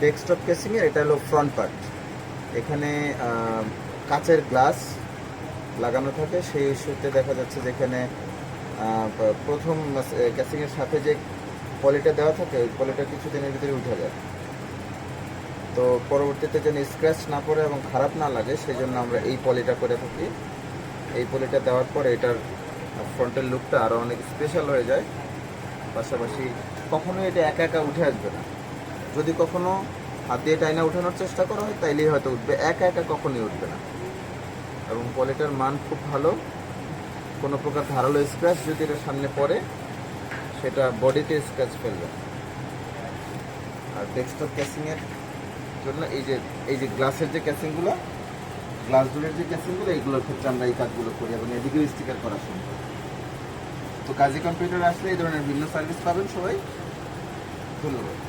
Desktop কেসিংয়ের এটা হলো front part. এখানে কাচের গ্লাস লাগানো থাকে, সেই ইস্যুতে দেখা যাচ্ছে যেখানে প্রথম কেসিংয়ের সাথে যে পলিটা দেওয়া থাকে ওই পলিটা কিছুদিনের ভিতরে উঠে যায়। তো পরবর্তীতে যেন স্ক্র্যাচ না পড়ে এবং খারাপ না লাগে সেই জন্য আমরা এই পলিটা করে থাকি। এই পলিটা দেওয়ার পর এটার ফ্রন্টের লুকটা আরও অনেক স্পেশাল হয়ে যায়। পাশাপাশি কখনোই এটা একা একা উঠে আসবে না। যদি কখনো হাত দিয়ে টাইনা উঠানোর চেষ্টা করা হয় তাইলেই হয়তো উঠবে, একা একা কখনোই উঠবে না। এবং পলিটার মান খুব ভালো। কোনো প্রকার ধারালো স্ক্র্যাচ যদি এটার সামনে পড়ে সেটা বডিতে স্ক্র্যাচ ফেলবে। আর ডেস্কটপ ক্যাসিংয়ের জন্য এই যে গ্লাসের যে ক্যাসিংগুলো, গ্লাস ডোরের যে ক্যাসিংগুলো, এইগুলোর ক্ষেত্রে আমরা এই কাজগুলো করি এবং এদিকেও স্টিকার করা সম্ভব। তো কাজী কম্পিউটার আসলে এই ধরনের ভিন্ন সার্ভিস পাবেন সবাই। ধন্যবাদ।